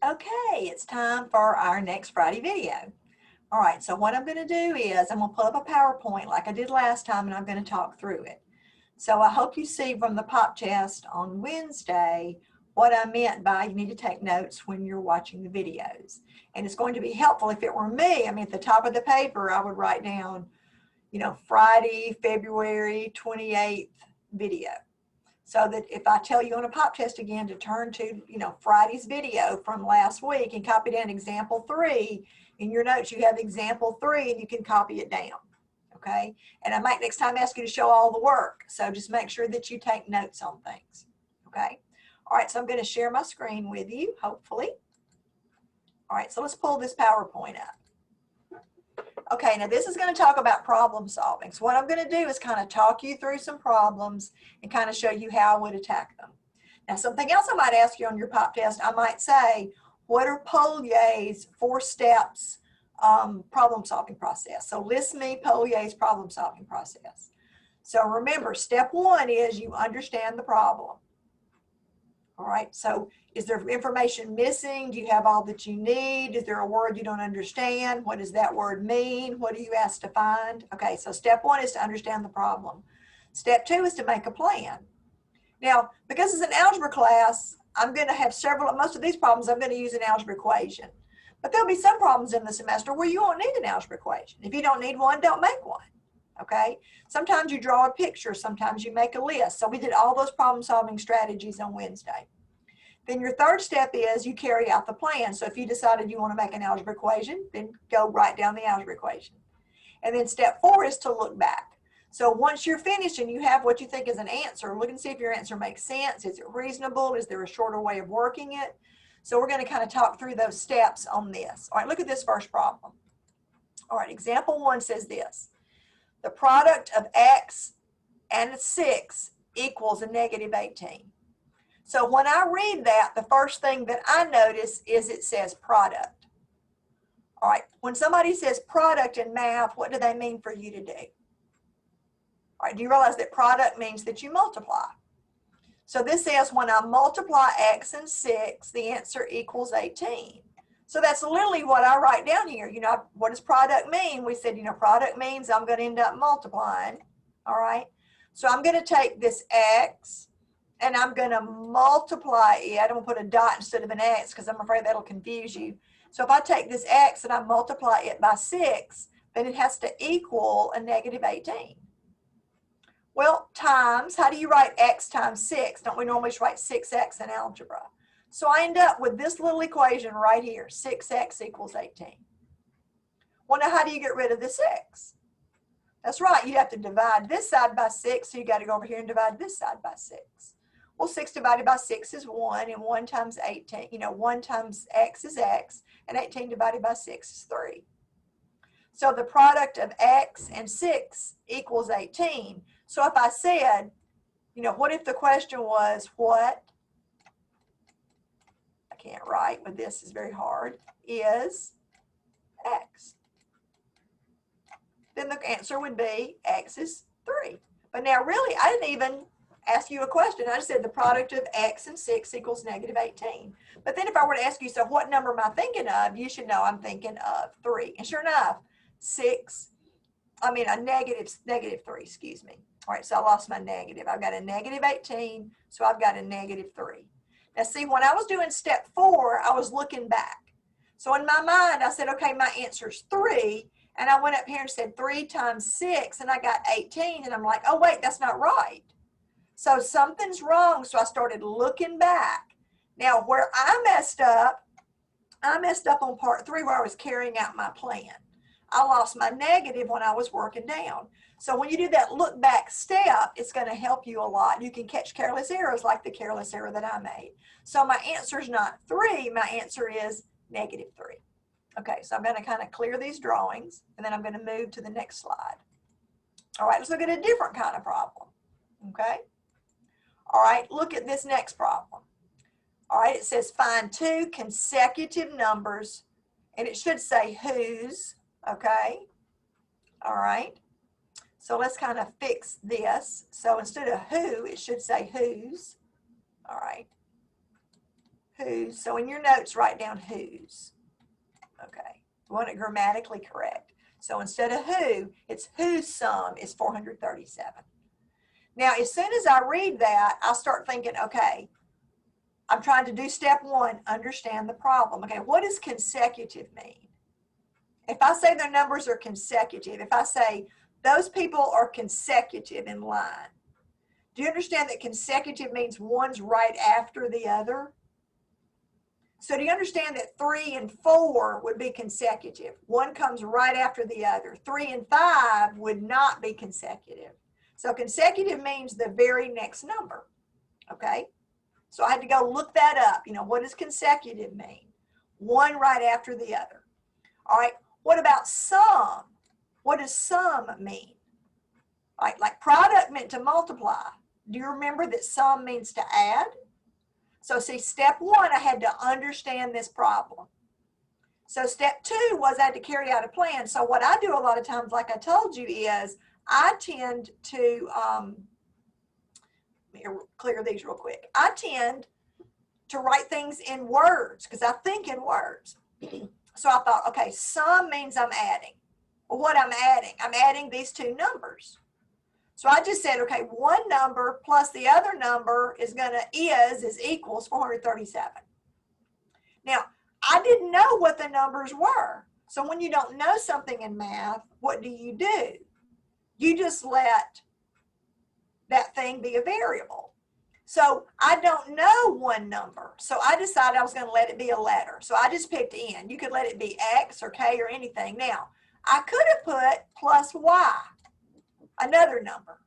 Okay, it's time for our next Friday video. All right, so what I'm going to do is I'm going to pull up a PowerPoint like I did last time, and I'm going to talk through it. So I hope you see from the pop test on Wednesday what I meant by you need to take notes when you're watching the videos. And it's going to be helpful. If it were me, I mean, at the top of the paper, I would write down, Friday, February 28th video. So that if I tell you on a pop test again to turn to, Friday's video from last week and copy down example 3, in your notes you have example 3 and you can copy it down, okay? And I might next time ask you to show all the work. So just make sure that you take notes on things, okay? All right, so I'm going to share my screen with you, hopefully. All right, so let's pull this PowerPoint up. Okay, now this is going to talk about problem solving. So what I'm going to do is kind of talk you through some problems and kind of show you how I would attack them. Now something else I might ask you on your pop test, I might say, what are Polyer's 4 steps problem solving process? So list me Polyer's problem solving process. So remember, step 1 is you understand the problem. All right, so is there information missing? Do you have all that you need? Is there a word you don't understand? What does that word mean? What are you asked to find? Okay, so step 1 is to understand the problem. Step 2 is to make a plan. Now, because it's an algebra class, I'm going to have most of these problems I'm going to use an algebra equation. But there'll be some problems in the semester where you won't need an algebra equation. If you don't need one, don't make one. Okay? Sometimes you draw a picture, sometimes you make a list. So we did all those problem solving strategies on Wednesday. Then your third step is you carry out the plan. So if you decided you want to make an algebra equation, then go write down the algebra equation. And then step 4 is to look back. So once you're finished and you have what you think is an answer, look and see if your answer makes sense. Is it reasonable? Is there a shorter way of working it? So we're going to kind of talk through those steps on this. All right, look at this first problem. All right, example 1 says this. The product of x and 6 equals a negative 18. So when I read that, the first thing that I notice is it says product. All right, when somebody says product in math, what do they mean for you to do? All right, do you realize that product means that you multiply? So this says when I multiply x and 6, the answer equals 18. So that's literally what I write down here. What does product mean? We said, product means I'm going to end up multiplying. All right, so I'm going to take this x and I'm going to multiply it. I'm going to put a dot instead of an x because I'm afraid that'll confuse you. So if I take this x and I multiply it by 6, then it has to equal a negative 18. Well, times, how do you write x times 6? Don't we normally write 6x in algebra? So I end up with this little equation right here, 6x equals 18. Well, now how do you get rid of the 6? That's right, you have to divide this side by 6, so you got to go over here and divide this side by 6. Well, 6 divided by 6 is 1, and 1 times 18, 1 times x is x, and 18 divided by 6 is 3. So the product of x and 6 equals 18. So if I said, what if the question was what, I can't write, but this is very hard, is x? Then the answer would be x is 3. But now really, I didn't even ask you a question. I just said the product of x and 6 equals negative 18. But then if I were to ask you, so what number am I thinking of? You should know I'm thinking of 3. And sure enough, negative 3, excuse me. All right, so I lost my negative. I've got a negative 18, so I've got a negative 3. Now see, when I was doing step 4, I was looking back. So in my mind, I said, okay, my answer's 3. And I went up here and said 3 times 6, and I got 18. And I'm like, oh, wait, that's not right. So something's wrong. So I started looking back. Now, where I messed up on part 3 where I was carrying out my plan. I lost my negative when I was working down. So when you do that look back step, it's going to help you a lot. You can catch careless errors like the careless error that I made. So my answer is not 3. My answer is negative 3. Okay, so I'm going to kind of clear these drawings, and then I'm going to move to the next slide. All right, let's look at a different kind of problem. Okay. All right, look at this next problem. All right, it says find 2 consecutive numbers, and it should say whose. Okay. All right. So let's kind of fix this. So instead of who, it should say whose. All right. whose. So in your notes, write down whose. Okay, we want it grammatically correct. So instead of who, it's whose sum is 437. Now, as soon as I read that, I start thinking, okay, I'm trying to do step one, understand the problem. Okay, what does consecutive mean? If I say their numbers are consecutive, if I say those people are consecutive in line, do you understand that consecutive means one's right after the other? So do you understand that 3 and 4 would be consecutive? One comes right after the other. 3 and 5 would not be consecutive. So consecutive means the very next number, okay? So I had to go look that up. You know, what does consecutive mean? One right after the other. All right, what about sum? What does sum mean? All right, like product meant to multiply. Do you remember that sum means to add? So see, step one, I had to understand this problem. So step two was I had to carry out a plan. So what I do a lot of times, like I told you, is I tend to, let me clear these real quick. I tend to write things in words because I think in words. So I thought, okay, sum means I'm adding. Well, what I'm adding these two numbers. So I just said, okay, one number plus the other number is equals 437. Now, I didn't know what the numbers were. So when you don't know something in math, what do? You just let that thing be a variable. So I don't know one number. So I decided I was going to let it be a letter. So I just picked N. You could let it be X or K or anything. Now, I could have put plus Y, another number.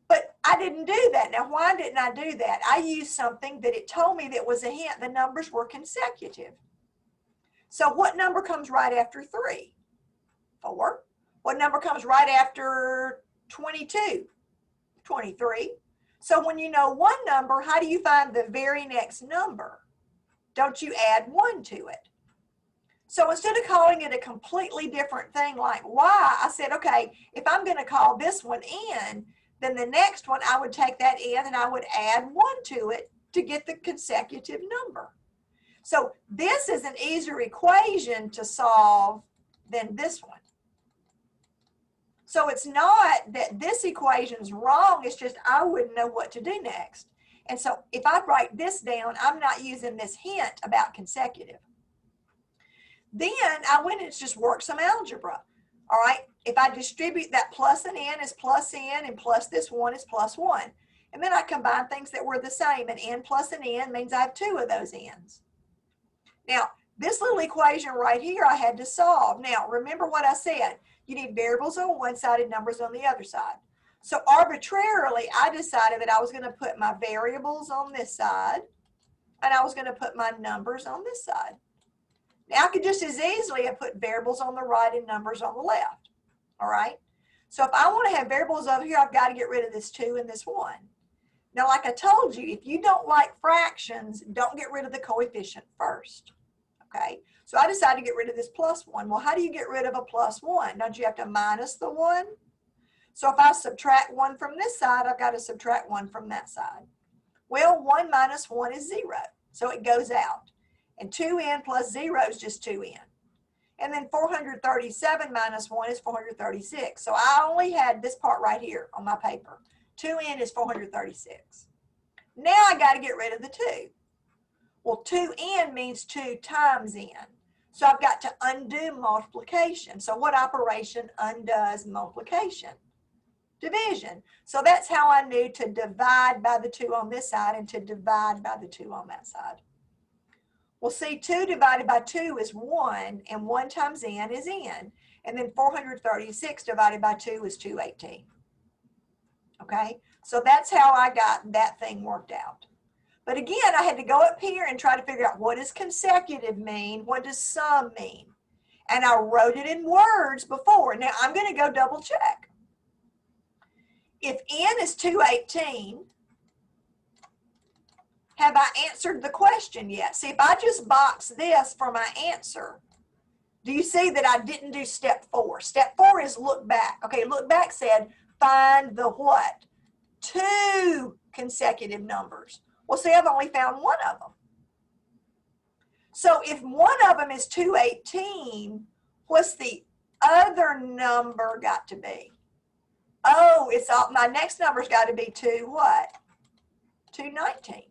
But I didn't do that. Now, why didn't I do that? I used something that it told me that was a hint. The numbers were consecutive. So what number comes right after 3? 4. What number comes right after 22? 23. So when you know one number, how do you find the very next number? Don't you add 1 to it? So instead of calling it a completely different thing like Y, I said, okay, if I'm going to call this one N, then the next one I would take that N and I would add 1 to it to get the consecutive number. So this is an easier equation to solve than this one. So it's not that this equation is wrong, it's just I wouldn't know what to do next. And so if I write this down, I'm not using this hint about consecutive. Then I went and just worked some algebra. All right, if I distribute that plus an N is plus N and plus this 1 is plus 1. And then I combine things that were the same, and N plus an N means I have 2 of those N's. Now, this little equation right here I had to solve. Now, remember what I said. You need variables on one side and numbers on the other side. So arbitrarily, I decided that I was going to put my variables on this side, and I was going to put my numbers on this side. Now, I could just as easily have put variables on the right and numbers on the left, all right? So if I want to have variables over here, I've got to get rid of this 2 and this 1. Now, like I told you, if you don't like fractions, don't get rid of the coefficient first, okay? So I decided to get rid of this plus 1. Well, how do you get rid of a plus 1? Don't you have to minus the 1? So if I subtract 1 from this side, I've got to subtract 1 from that side. Well, 1 minus 1 is 0, so it goes out. And 2n plus 0 is just 2n. And then 437 minus 1 is 436. So I only had this part right here on my paper. 2n is 436. Now I got to get rid of the 2. Well, 2n means 2 times n. So I've got to undo multiplication. So what operation undoes multiplication? Division. So that's how I knew to divide by the 2 on this side and to divide by the 2 on that side. Well, see, 2 divided by 2 is 1, and 1 times n is n. And then 436 divided by 2 is 218. Okay, so that's how I got that thing worked out. But again, I had to go up here and try to figure out what does consecutive mean? What does sum mean? And I wrote it in words before. Now, I'm going to go double check. If n is 218, have I answered the question yet? See, if I just box this for my answer, do you see that I didn't do step 4? Step 4 is look back. Okay, look back said find the what? 2 consecutive numbers. Well, see, I've only found one of them. So if one of them is 218, what's the other number got to be? Oh, it's all, my next number's got to be 2 what? 219.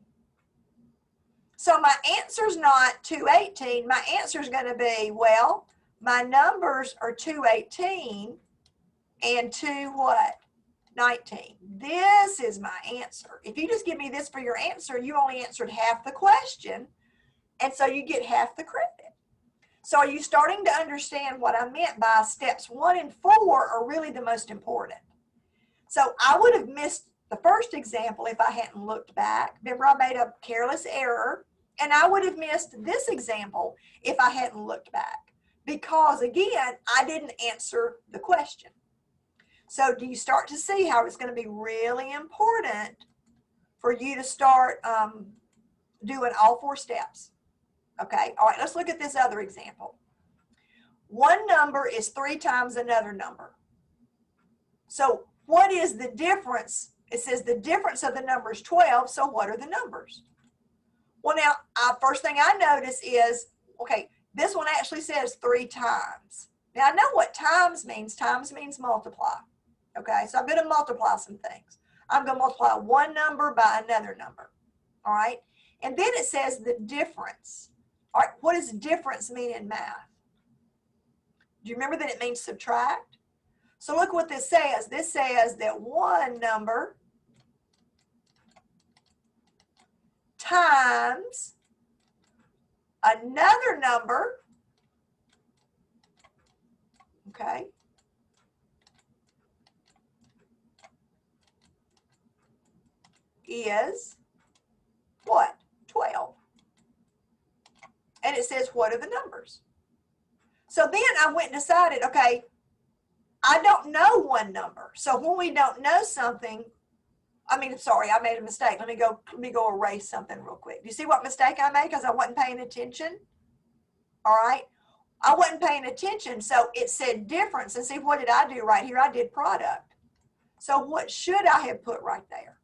So my answer's not 218. My answer's going to be, well, my numbers are 218 and 2 what? 19. This is my answer. If you just give me this for your answer, you only answered half the question, and so you get half the credit. So are you starting to understand what I meant by steps 1 and 4 are really the most important? So I would have missed the first example if I hadn't looked back. Remember, I made a careless error, and I would have missed this example if I hadn't looked back, because again, I didn't answer the question. So do you start to see how it's going to be really important for you to start doing all 4 steps? Okay, all right, let's look at this other example. One number is 3 times another number. So what is the difference? It says the difference of the number is 12, so what are the numbers? Well, now, first thing I notice is, okay, this one actually says 3 times. Now, I know what times means. Times means multiply. Okay, so I'm going to multiply some things. I'm going to multiply one number by another number. All right, and then it says the difference. All right, what does difference mean in math? Do you remember that it means subtract? So look what this says. This says that one number times another number, okay, is what? 12. And it says, what are the numbers? So then I went and decided, okay, I don't know one number. So when we don't know something, I made a mistake. Let me go erase something real quick. Do you see what mistake I made? Because I wasn't paying attention. All right. I wasn't paying attention. So it said difference. And see, what did I do right here? I did product. So what should I have put right there?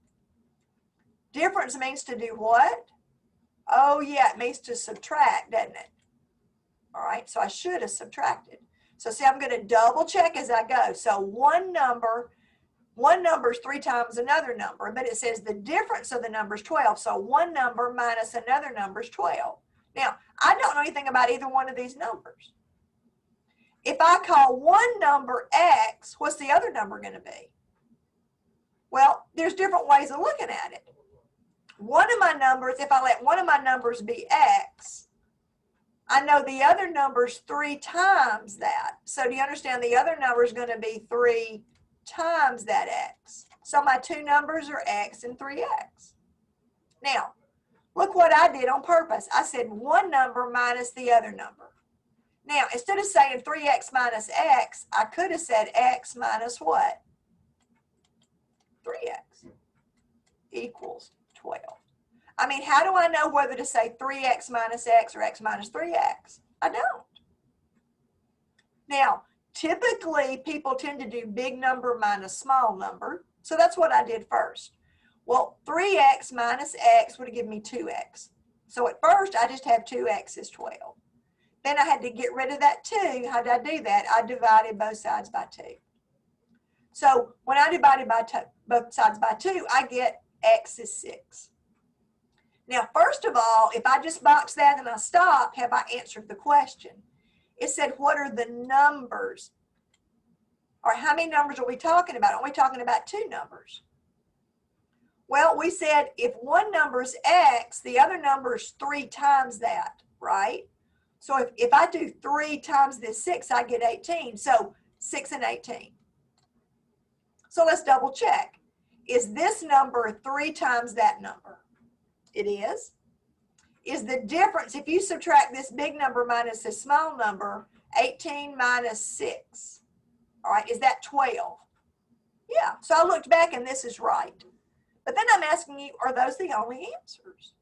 Difference means to do what? Oh yeah, it means to subtract, doesn't it? All right, so I should have subtracted. So see, I'm going to double check as I go. So one number is 3 times another number, but it says the difference of the number is 12. So one number minus another number is 12. Now, I don't know anything about either one of these numbers. If I call one number X, what's the other number going to be? Well, there's different ways of looking at it. One of my numbers, if I let one of my numbers be X, I know the other number's 3 times that. So do you understand the other number is going to be 3 times that X. So my 2 numbers are X and 3X. Now, look what I did on purpose. I said one number minus the other number. Now, instead of saying 3X minus X, I could have said X minus what? 3X equals 12. I mean, how do I know whether to say 3X minus X or X minus 3X? I don't. Now, typically people tend to do big number minus small number. So that's what I did first. Well, 3X minus X would have given me 2X. So at first I just have 2X is 12. Then I had to get rid of that 2. How did I do that? I divided both sides by 2. So when I divided by both sides by 2, I get X is 6. Now, first of all, if I just box that and I stop, have I answered the question? It said, what are the numbers? Or how many numbers are we talking about? Are we talking about 2 numbers? Well, we said if one number is X, the other number is 3 times that, right? So if I do 3 times this 6, I get 18. So 6 and 18. So let's double check. Is this number 3 times that number? It is. Is the difference, if you subtract this big number minus this small number, 18 minus 6, all right, is that 12? Yeah, so I looked back and this is right. But then I'm asking you, are those the only answers?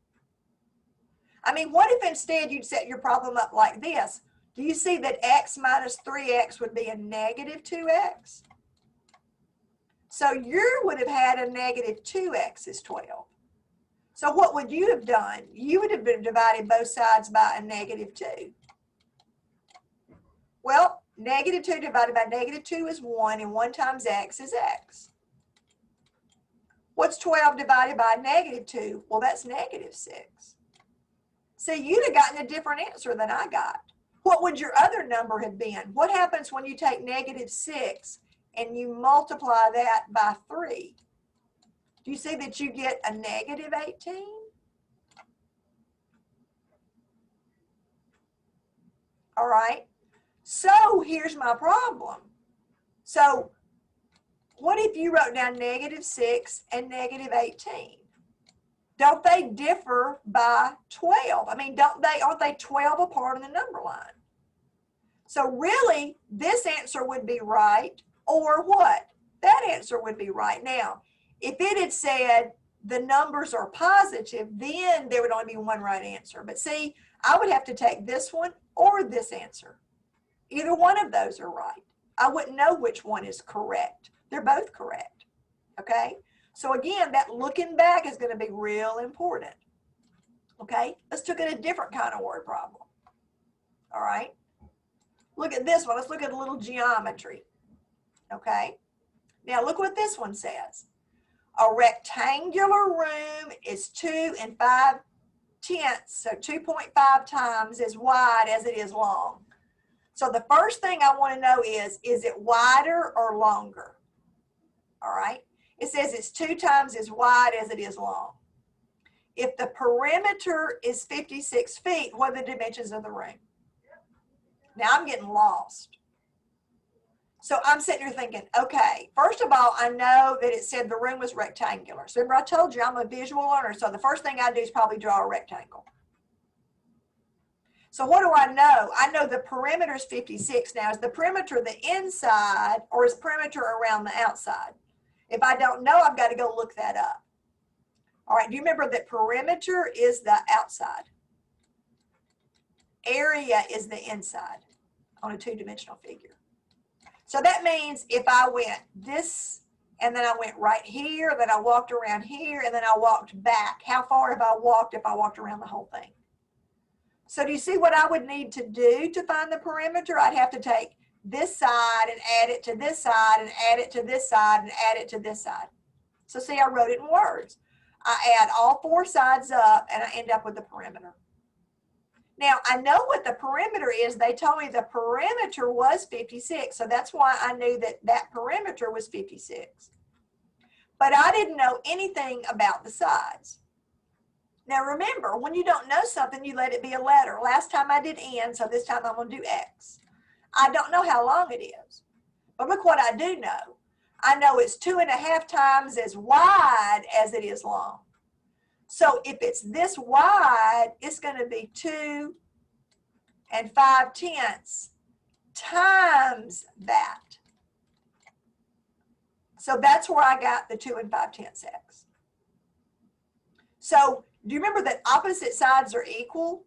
I mean, what if instead you'd set your problem up like this? Do you see that X minus 3X would be a negative 2X? So you would have had a negative 2X is 12. So what would you have done? You would have been divided both sides by a -2. Well, -2 divided by -2 is 1, and 1 times x is x. What's 12 divided by -2? Well, that's -6. See, you'd have gotten a different answer than I got. What would your other number have been? What happens when you take -6 and you multiply that by 3? Do you see that you get a -18? All right. So here's my problem. So what if you wrote down -6 and -18? Don't they differ by 12? I mean, aren't they 12 apart on the number line? So really, this answer would be right, or what? That answer would be right. Now, if it had said the numbers are positive, then there would only be one right answer. But see, I would have to take this one or this answer. Either one of those are right. I wouldn't know which one is correct. They're both correct, okay? So again, that looking back is going to be real important, okay? Let's look at a different kind of word problem, all right? Look at this one. Let's look at a little geometry, okay? Now look what this one says. A rectangular room is 2 5/10, so 2.5 times as wide as it is long. So the first thing I want to know is it wider or longer? All right. It says it's 2 times as wide as it is long. If the perimeter is 56 feet, what are the dimensions of the room? Now I'm getting lost. So I'm sitting here thinking, okay, first of all, I know that it said the room was rectangular. So remember I told you I'm a visual learner. So the first thing I do is probably draw a rectangle. So what do I know? I know the perimeter is 56. Now, is the perimeter the inside or is perimeter around the outside? If I don't know, I've got to go look that up. All right, do you remember that perimeter is the outside? Area is the inside on a two-dimensional figure. So that means if I went this, and then I went right here, then I walked around here, and then I walked back, how far have I walked if I walked around the whole thing? So do you see what I would need to do to find the perimeter? I'd have to take this side and add it to this side and add it to this side and add it to this side. So see, I wrote it in words. I add all 4 sides up and I end up with the perimeter. Now, I know what the perimeter is. They told me the perimeter was 56, so that's why I knew that that perimeter was 56. But I didn't know anything about the sides. Now remember, when you don't know something, you let it be a letter. Last time I did N, so this time I'm going to do X. I don't know how long it is. But look what I do know. I know it's 2.5 times as wide as it is long. So if it's this wide, it's going to be 2 5/10 times that. So that's where I got the 2 5/10 x. So do you remember that opposite sides are equal?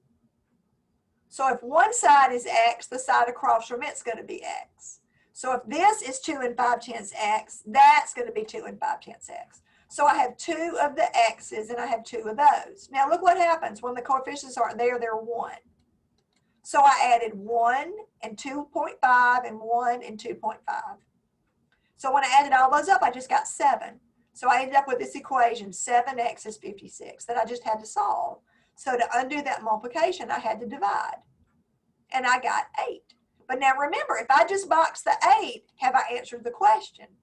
So if one side is x, the side across from it's going to be x. So if this is 2 5/10 x, that's going to be 2 5/10 x. So I have 2 of the x's and I have 2 of those. Now look what happens when the coefficients aren't there, they're 1. So I added 1 and 2.5 and 1 and 2.5. So when I added all those up, I just got 7. So I ended up with this equation, 7x is 56, that I just had to solve. So to undo that multiplication, I had to divide. And I got 8. But now remember, if I just boxed the 8, have I answered the question?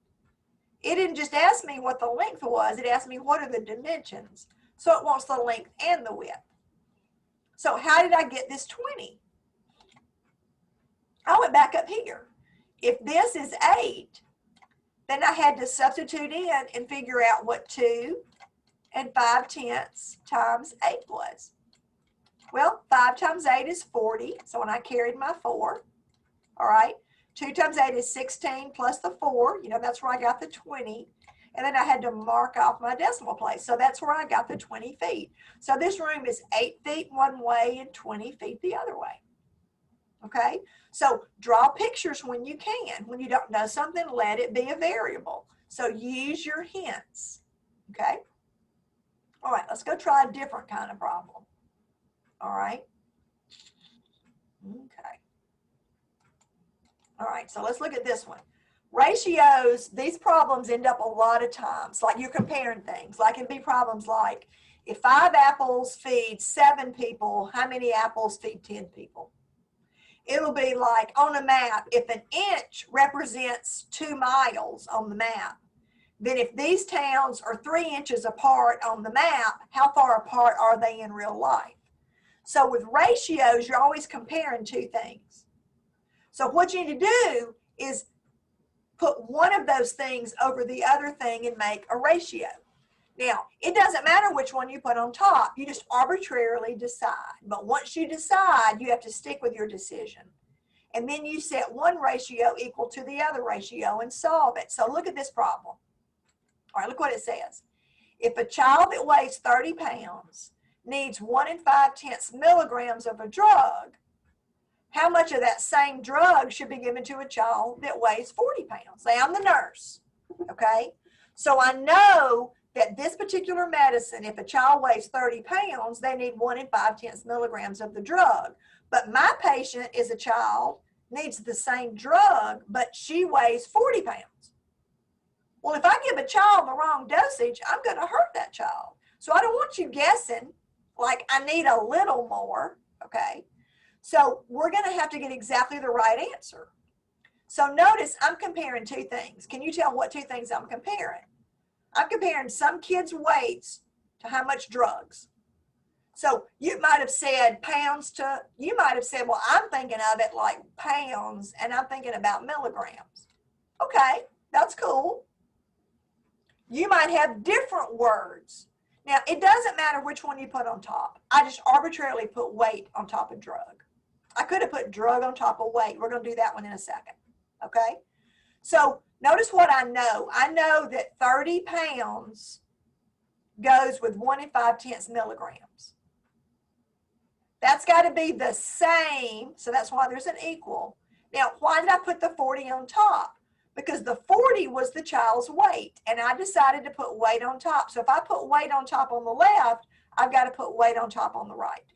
It didn't just ask me what the length was, it asked me what are the dimensions. So it wants the length and the width. So how did I get this 20? I went back up here. If this is 8, then I had to substitute in and figure out what 2 5/10 times 8 was. Well, 5 times 8 is 40, so when I carried my 4, all right, 2 times 8 is 16 plus the 4, that's where I got the 20, and then I had to mark off my decimal place, so that's where I got the 20 feet. So this room is 8 feet one way and 20 feet the other way, okay? So draw pictures when you can. When you don't know something, let it be a variable. So use your hints, okay? All right, let's go try a different kind of problem. All right. Okay. All right, so let's look at this one. Ratios, these problems end up a lot of times, like you're comparing things. Like it'd be problems like, if 5 apples feed 7 people, how many apples feed 10 people? It'll be like on a map, if an inch represents 2 miles on the map, then if these towns are 3 inches apart on the map, how far apart are they in real life? So with ratios, you're always comparing two things. So what you need to do is put one of those things over the other thing and make a ratio. Now, it doesn't matter which one you put on top. You just arbitrarily decide. But once you decide, you have to stick with your decision. And then you set one ratio equal to the other ratio and solve it. So look at this problem. All right, look what it says. If a child that weighs 30 pounds needs 1 5/10 milligrams of a drug, how much of that same drug should be given to a child that weighs 40 pounds? Say I'm the nurse, okay? So I know that this particular medicine, if a child weighs 30 pounds, they need 1 5/10 milligrams of the drug. But my patient is a child, needs the same drug, but she weighs 40 pounds. Well, if I give a child the wrong dosage, I'm going to hurt that child. So I don't want you guessing like I need a little more, okay? So we're going to have to get exactly the right answer. So notice I'm comparing two things. Can you tell what two things I'm comparing? I'm comparing some kids' weights to how much drugs. So you might have said pounds to, you might have said, well, I'm thinking of it like pounds and I'm thinking about milligrams. Okay, that's cool. You might have different words. Now, it doesn't matter which one you put on top. I just arbitrarily put weight on top of drug. I could have put drug on top of weight. We're going to do that one in a second, okay? So notice what I know. I know that 30 pounds goes with 1 5/10 milligrams. That's got to be the same, so that's why there's an equal. Now, why did I put the 40 on top? Because the 40 was the child's weight, and I decided to put weight on top. So if I put weight on top on the left, I've got to put weight on top on the right.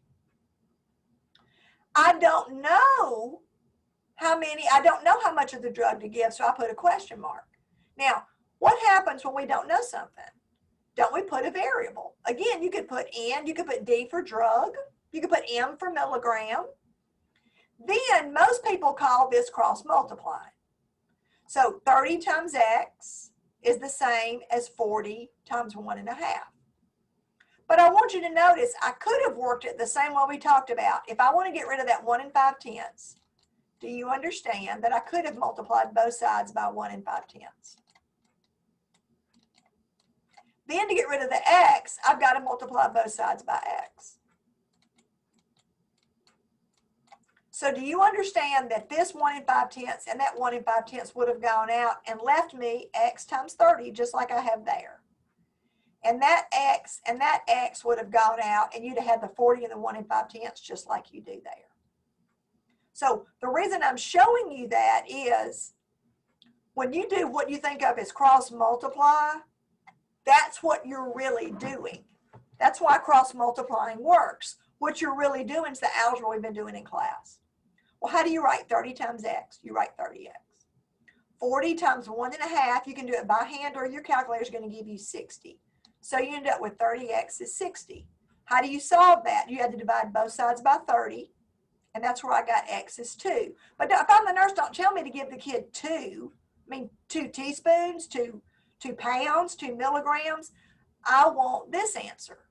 I don't know I don't know how much of the drug to give, so I put a question mark. Now, what happens when we don't know something? Don't we put a variable? Again, you could put N, you could put D for drug, you could put M for milligram. Then most people call this cross multiplying. So 30 times X is the same as 40 times 1 1/2. But I want you to notice I could have worked it the same way we talked about. If I want to get rid of that 1 5/10, do you understand that I could have multiplied both sides by 1 5/10? Then to get rid of the X, I've got to multiply both sides by X. So do you understand that this 1 5/10 and that 1 5/10 would have gone out and left me X times 30, just like I have there. And that X would have gone out and you'd have had the 40 and the 1 5/10 just like you do there. So the reason I'm showing you that is when you do what you think of as cross multiply, that's what you're really doing. That's why cross multiplying works. What you're really doing is the algebra we've been doing in class. Well, how do you write 30 times X? You write 30X. 40 times 1 1/2, you can do it by hand or your calculator is going to give you 60. So you end up with 30X is 60. How do you solve that? You had to divide both sides by 30, and that's where I got X is 2. But if I'm the nurse, don't tell me to give the kid 2 teaspoons, 2 pounds, 2 milligrams. I want this answer.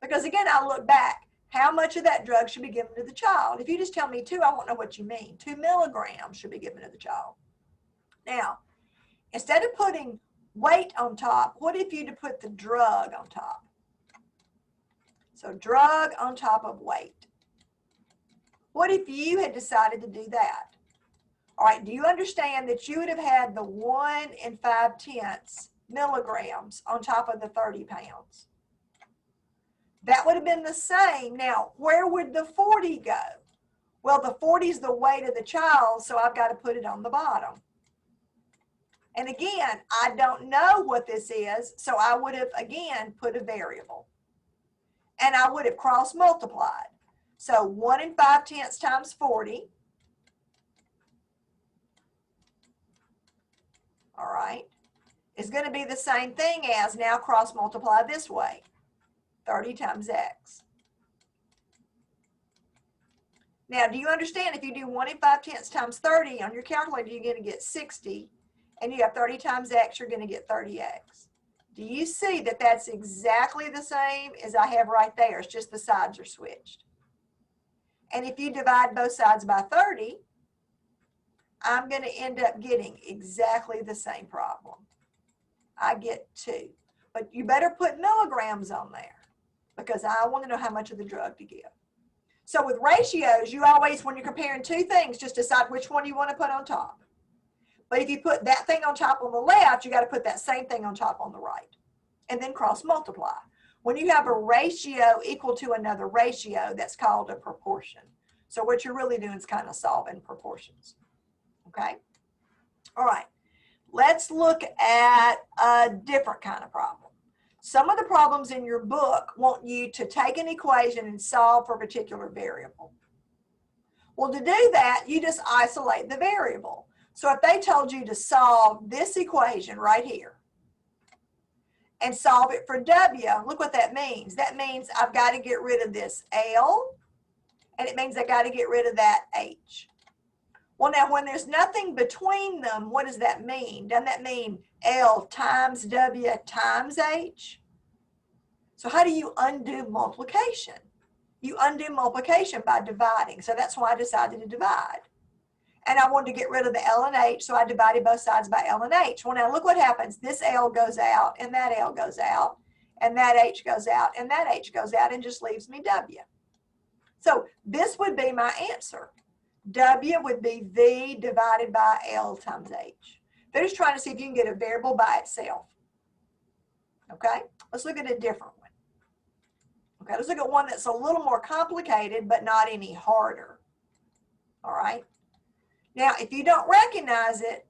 Because again, I look back, how much of that drug should be given to the child? If you just tell me 2, I won't know what you mean. 2 milligrams should be given to the child. Now, instead of putting weight on top, what if you put the drug on top? So drug on top of weight. What if you had decided to do that? All right, do you understand that you would have had the 1 5/10 milligrams on top of the 30 pounds? That would have been the same. Now, where would the 40 go? Well, the 40 is the weight of the child, so I've got to put it on the bottom. And again, I don't know what this is, so I would have, again, put a variable. And I would have cross multiplied. So 1 5/10 times 40. All right, is going to be the same thing as, now cross multiply this way, 30 times x. Now, do you understand if you do 1 5/10 times 30 on your calculator, you're going to get 60, and you have 30 times x, you're going to get 30x. Do you see that that's exactly the same as I have right there? It's just the sides are switched. And if you divide both sides by 30, I'm going to end up getting exactly the same problem. I get 2. But you better put milligrams on there because I want to know how much of the drug to give. So with ratios, you always, when you're comparing two things, just decide which one you want to put on top. But if you put that thing on top on the left, you got to put that same thing on top on the right. And then cross multiply. When you have a ratio equal to another ratio, that's called a proportion. So what you're really doing is kind of solving proportions. Okay? All right. Let's look at a different kind of problem. Some of the problems in your book want you to take an equation and solve for a particular variable. Well, to do that, you just isolate the variable. So if they told you to solve this equation right here and solve it for W, look what that means. That means I've got to get rid of this L, and it means I got to get rid of that H. Well, now when there's nothing between them, what does that mean? Doesn't that mean L times W times H? So how do you undo multiplication? You undo multiplication by dividing. So that's why I decided to divide. And I wanted to get rid of the L and H, so I divided both sides by L and H. Well, now look what happens. This L goes out, and that L goes out, and that H goes out, and that H goes out, and just leaves me W. So this would be my answer. W would be V divided by L times H. They're just trying to see if you can get a variable by itself. Okay, let's look at a different one. Okay, let's look at one that's a little more complicated, but not any harder. All right. Now, if you don't recognize it,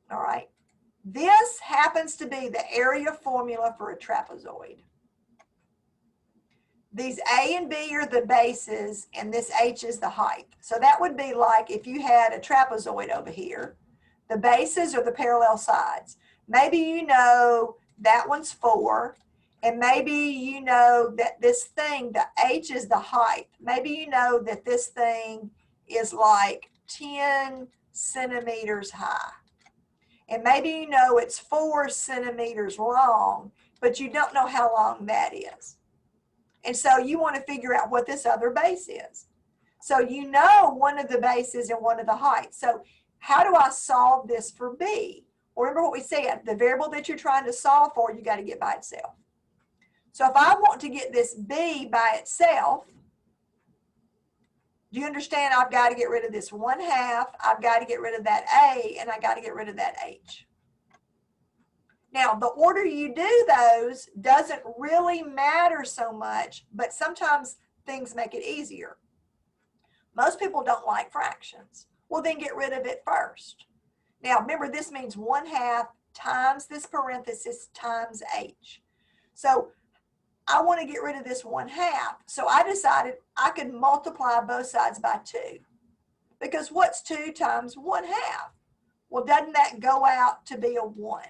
all right, this happens to be the area formula for a trapezoid. These A and B are the bases, and this H is the height. So that would be like if you had a trapezoid over here. The bases are the parallel sides. Maybe you know that one's 4, and maybe you know that this thing, the H is the height. Maybe you know that this thing is like 10 centimeters high. And maybe you know it's 4 centimeters long, but you don't know how long that is. And so you want to figure out what this other base is. So you know one of the bases and one of the heights. So how do I solve this for B? Well, remember what we said, the variable that you're trying to solve for, you got to get by itself. So if I want to get this B by itself, do you understand I've got to get rid of this 1/2, I've got to get rid of that A, and I got to get rid of that H. Now, the order you do those doesn't really matter so much, but sometimes things make it easier. Most people don't like fractions. Well, then get rid of it first. Now, remember, this means 1/2 times this parenthesis times H. So I want to get rid of this 1/2. So I decided I could multiply both sides by 2. Because what's 2 times 1/2? Well, doesn't that go out to be a 1?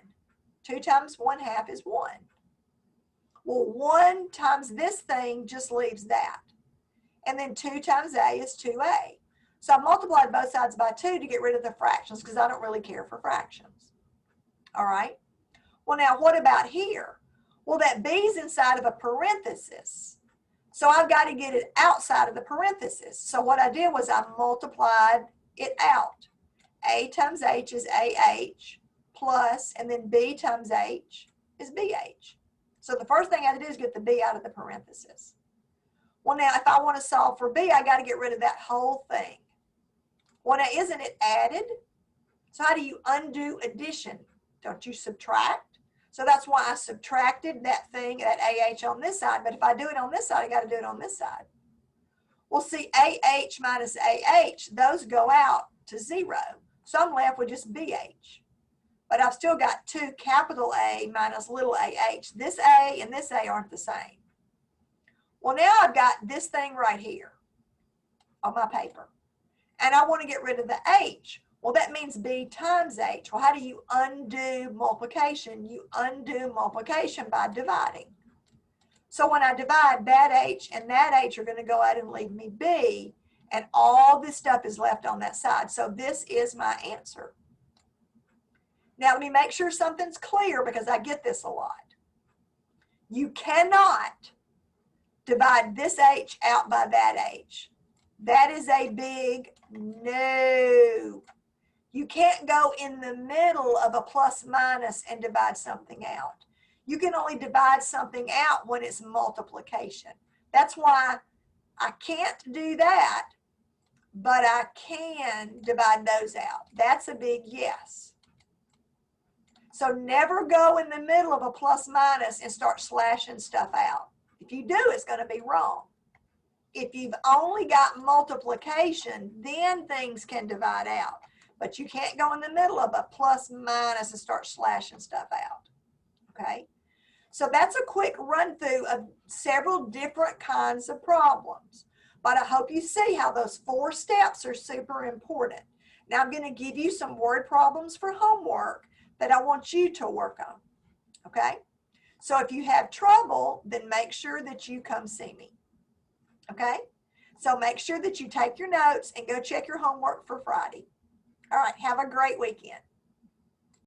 2 times 1/2 is 1. Well, 1 times this thing just leaves that. And then 2 times A is 2A. So I multiplied both sides by 2 to get rid of the fractions because I don't really care for fractions. All right. Well, now what about here? Well, that B's inside of a parenthesis. So I've got to get it outside of the parenthesis. So what I did was I multiplied it out. A times H is AH plus, and then B times H is BH. So the first thing I have to do is get the B out of the parenthesis. Well, now if I want to solve for B, I got to get rid of that whole thing. Well, now isn't it added? So how do you undo addition? Don't you subtract? So that's why I subtracted that thing, that AH on this side. But if I do it on this side, I got to do it on this side. Well, see, AH minus AH, those go out to 0. So I'm left with just BH. But I've still got 2 capital A minus little AH. This A and this A aren't the same. Well, now I've got this thing right here on my paper. And I want to get rid of the H. Well, that means B times H. Well, how do you undo multiplication? You undo multiplication by dividing. So when I divide, that H and that H are going to go out and leave me B. And all this stuff is left on that side. So this is my answer. Now, let me make sure something's clear because I get this a lot. You cannot divide this H out by that H. That is a big no. You can't go in the middle of a plus minus and divide something out. You can only divide something out when it's multiplication. That's why I can't do that, but I can divide those out. That's a big yes. So never go in the middle of a plus minus and start slashing stuff out. If you do, it's going to be wrong. If you've only got multiplication, then things can divide out. But you can't go in the middle of a plus minus and start slashing stuff out. Okay? So that's a quick run through of several different kinds of problems. But I hope you see how those 4 steps are super important. Now I'm going to give you some word problems for homework that I want you to work on. Okay? So if you have trouble, then make sure that you come see me. Okay? So make sure that you take your notes and go check your homework for Friday. All right, have a great weekend.